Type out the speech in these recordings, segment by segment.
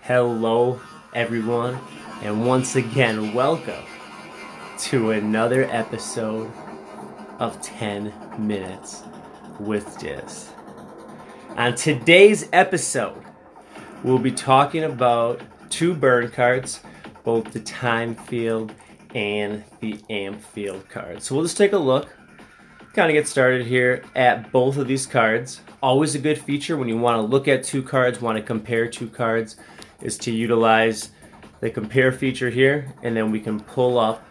Hello everyone, and once again welcome to another episode of 10 Minutes with DIZZ. On today's episode, we'll be talking about two burn cards, both the time field and the amp field cards. So we'll just take a look, kind of get started here at both of these cards. Always a good feature when you want to look at two cards, want to compare two cards, is to utilize the compare feature here, and then we can pull up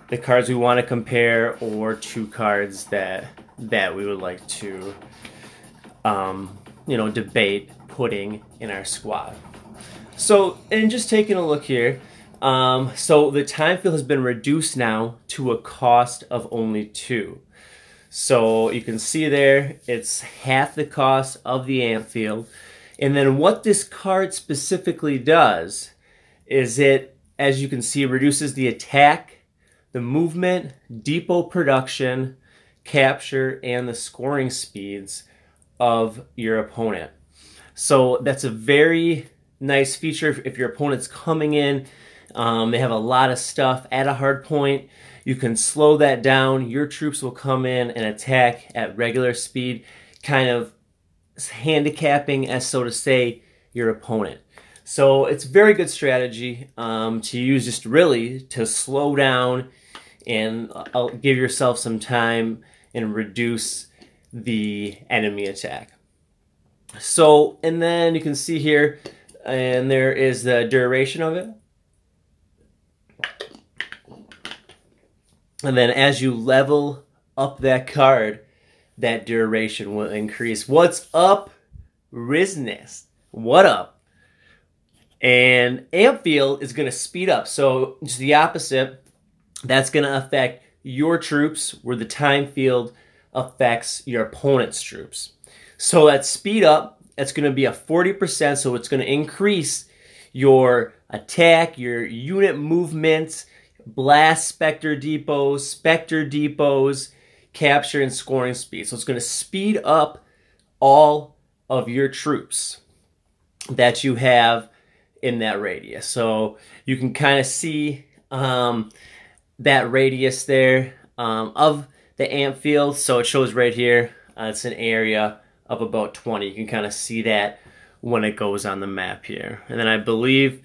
the cards we want to compare or two cards that we would like to debate putting in our squad. So, and just taking a look here, so the time field has been reduced now to a cost of only 2. So you can see there, it's half the cost of the amp field. And then what this card specifically does is it, as you can see, reduces the attack, the movement, depot production, capture, and the scoring speeds of your opponent. So that's a very nice feature if your opponent's coming in, they have a lot of stuff at a hard point. You can slow that down. Your troops will come in and attack at regular speed, kind of handicapping, as so to say, your opponent. So it's a very good strategy to use, just really to slow down and give yourself some time and reduce the enemy attack. So, and then you can see here, and there is the duration of it. And then as you level up that card, that duration will increase. What's up, Rizness? What up? And amp field is going to speed up. So it's the opposite. That's going to affect your troops, where the time field affects your opponent's troops. So that speed up, that's going to be a 40%. So it's going to increase your attack, your unit movement, blast specter depots, capture and scoring speed. So it's going to speed up all of your troops that you have in that radius. So you can kind of see that radius there of the amp field. So it shows right here, it's an area of about 20. You can kind of see that when it goes on the map here. And then I believe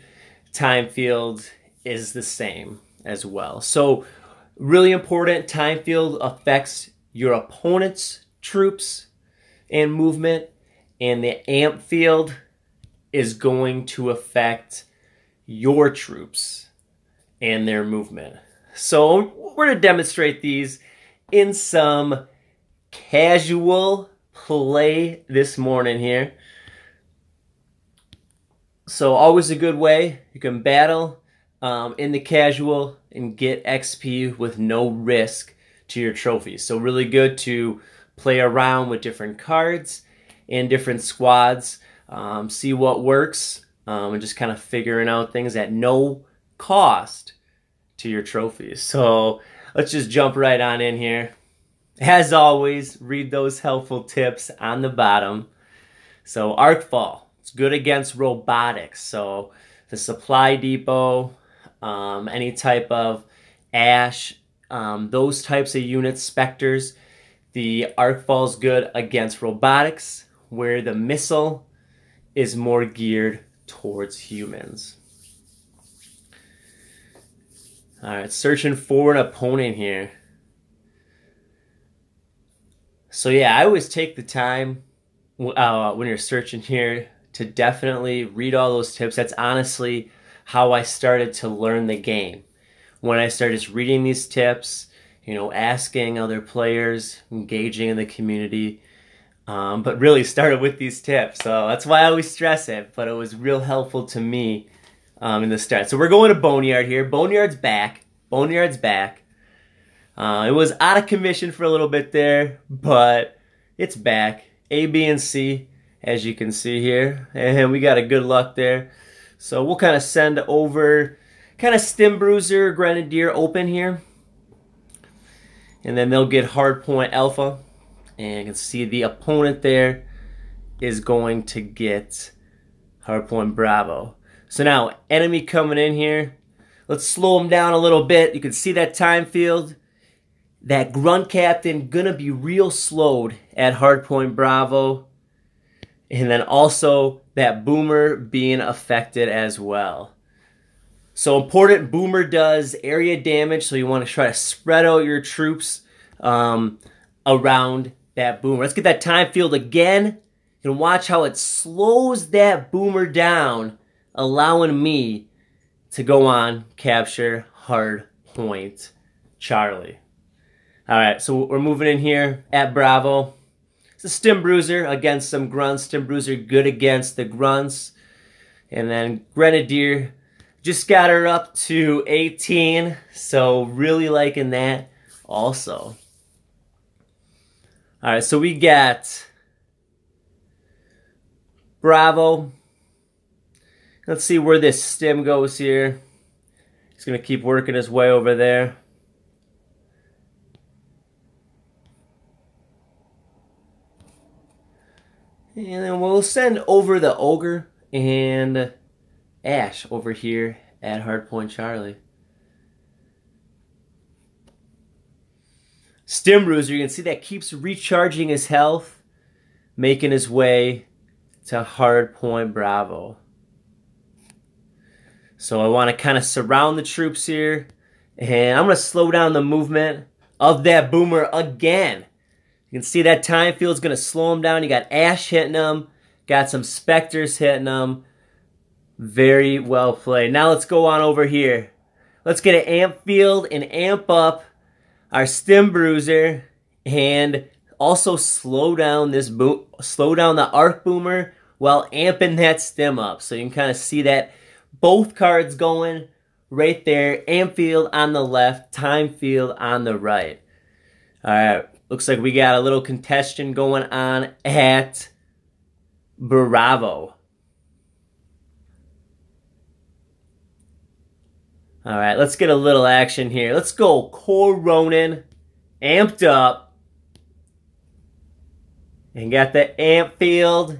time field is the same as well. So really important, time field affects your opponent's troops and movement, and the amp field is going to affect your troops and their movement. So we're going to demonstrate these in some casual play this morning here. So always a good way. You can battle in the casual and get XP with no risk to your trophies. So really good to play around with different cards and different squads, see what works, and just kind of figuring out things at no cost to your trophies. So let's just jump right on in here. As always, read those helpful tips on the bottom. So Arcfall, it's good against robotics. So the supply depot, any type of ash, those types of units, specters, the Arcfall is good against robotics, where the missile is more geared towards humans. Alright, searching for an opponent here. So yeah, I always take the time when you're searching here to definitely read all those tips. That's honestly how I started to learn the game. When I started just reading these tips, asking other players, engaging in the community, but really started with these tips. So that's why I always stress it, but it was real helpful to me in the start. So we're going to Boneyard here. Boneyard's back. Boneyard's back. It was out of commission for a little bit there, but it's back. A, B, and C, as you can see here. And we got a good luck there. So we'll kind of send over kind of Stim Bruiser, Grenadier open here. And then they'll get Hardpoint Alpha. And you can see the opponent there is going to get Hardpoint Bravo. So now, enemy coming in here. Let's slow him down a little bit. You can see that time field. That grunt captain gonna be real slowed at hardpoint Bravo. And then also that boomer being affected as well. So important, boomer does area damage, so you want to try to spread out your troops around that boomer. Let's get that time field again. You can watch how it slows that boomer down, allowing me to go on, capture hard point Charlie. All right, so we're moving in here at Bravo. It's a Stim Bruiser against some grunts. Stim Bruiser good against the grunts. And then Grenadier just got her up to 18, so really liking that also. All right, so we got Bravo. Let's see where this Stim goes here. He's going to keep working his way over there. And then we'll send over the Ogre and Ash over here at Hardpoint Charlie. Stim Bruiser, you can see that keeps recharging his health, making his way to Hardpoint Bravo. So I want to kind of surround the troops here, and I'm going to slow down the movement of that boomer again. You can see that time field's going to slow him down. You got Ash hitting him, got some Spectres hitting him. Very well played. Now let's go on over here. Let's get an amp field and amp up our Stim Bruiser, and also slow down this slow down the Arc Boomer while amping that Stim up. So you can kind of see that both cards going right there. Amp field on the left, time field on the right. All right, looks like we got a little contention going on at Bravo. All right, let's get a little action here. Let's go Core Ronin, amped up. And got the amp field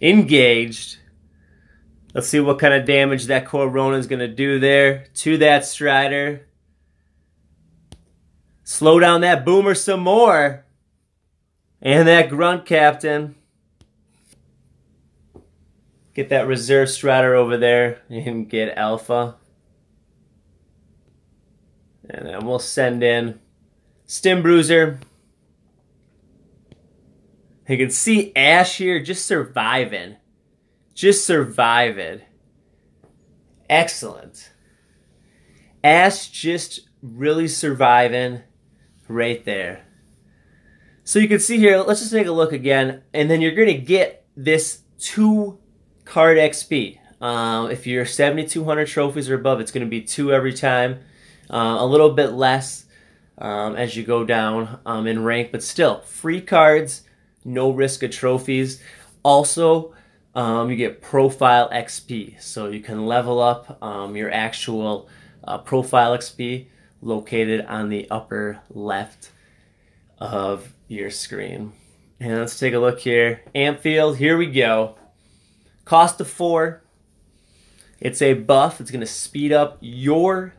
engaged. Let's see what kind of damage that Core Ronin's going to do there to that Strider. Slow down that boomer some more. And that Grunt Captain. Get that reserve Strider over there and get Alpha. And then we'll send in Stim Bruiser. You can see Ash here just surviving. Just surviving. Excellent. Ash just really surviving right there. So you can see here, let's just take a look again, and then you're going to get this 2 card XP. If you're 7,200 trophies or above, it's going to be 2 every time. A little bit less as you go down in rank, but still, free cards, no risk of trophies. Also, you get profile XP, so you can level up your actual profile XP located on the upper left of your screen. And let's take a look here. Amp field, here we go. Cost of 4. It's a buff. It's going to speed up your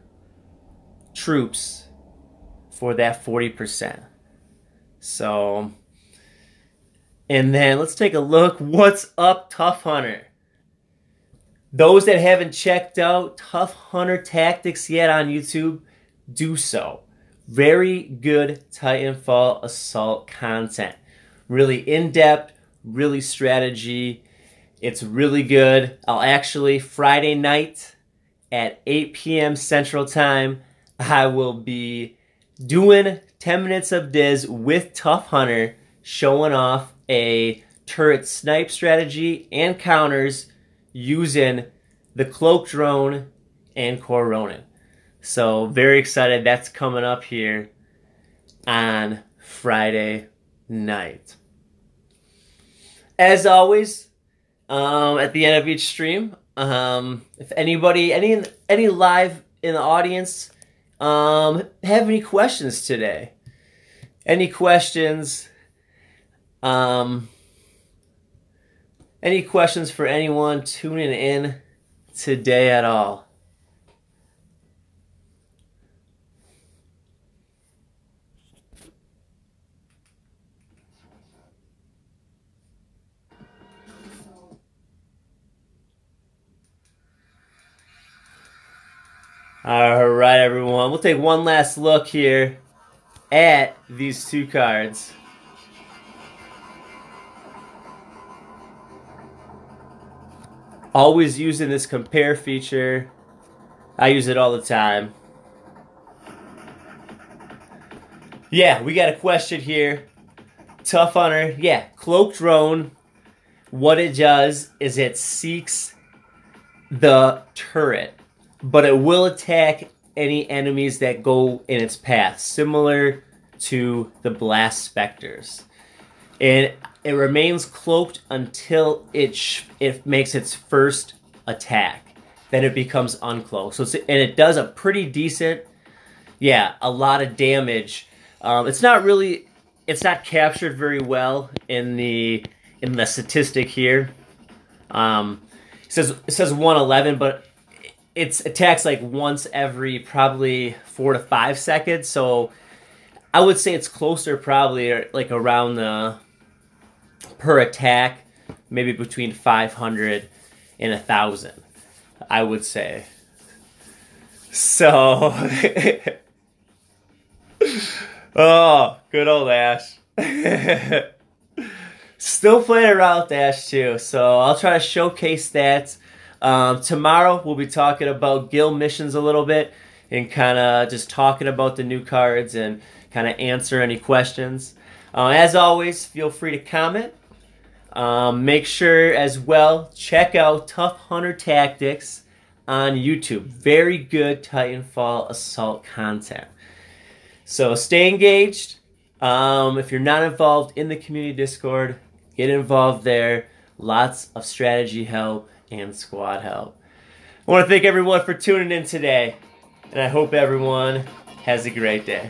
troops for that 40%. So, and then let's take a look. What's up, Tough Hunter? Those that haven't checked out Tough Hunter Tactics yet on YouTube, do so. Very good Titanfall Assault content. Really in-depth, really strategy. It's really good. I'll actually, Friday night at 8 p.m. Central Time, I will be doing 10 minutes of DIZZ with Tough Hunter, showing off a turret snipe strategy and counters using the Cloak Drone and Core Ronin. So very excited. That's coming up here on Friday night. As always, at the end of each stream, if anybody, any live in the audience, have any questions today? Any questions? Any questions for anyone tuning in today at all? All right, everyone. We'll take one last look here at these two cards. Always using this compare feature. I use it all the time. Yeah, we got a question here. Tough Hunter. Yeah, Cloaked Drone. What it does is it seeks the turret, but it will attack any enemies that go in its path, similar to the Blast Specters. And it remains cloaked until it makes its first attack. Then it becomes uncloaked. And it does a pretty decent, a lot of damage. It's not captured very well in the statistic here. It says 111, but it attacks like once every probably 4 to 5 seconds. So I would say it's closer, probably like around the per attack, maybe between 500 and 1,000, I would say. So, oh, good old Ash. Still playing around with Ash too, so I'll try to showcase that. Tomorrow we'll be talking about guild missions a little bit and kind of just talking about the new cards and kind of answer any questions. As always, feel free to comment. Make sure as well, check out Tough Hunter Tactics on YouTube. Very good Titanfall assault content. So stay engaged. If you're not involved in the community Discord, get involved there. Lots of strategy help and squad help. I want to thank everyone for tuning in today, and I hope everyone has a great day.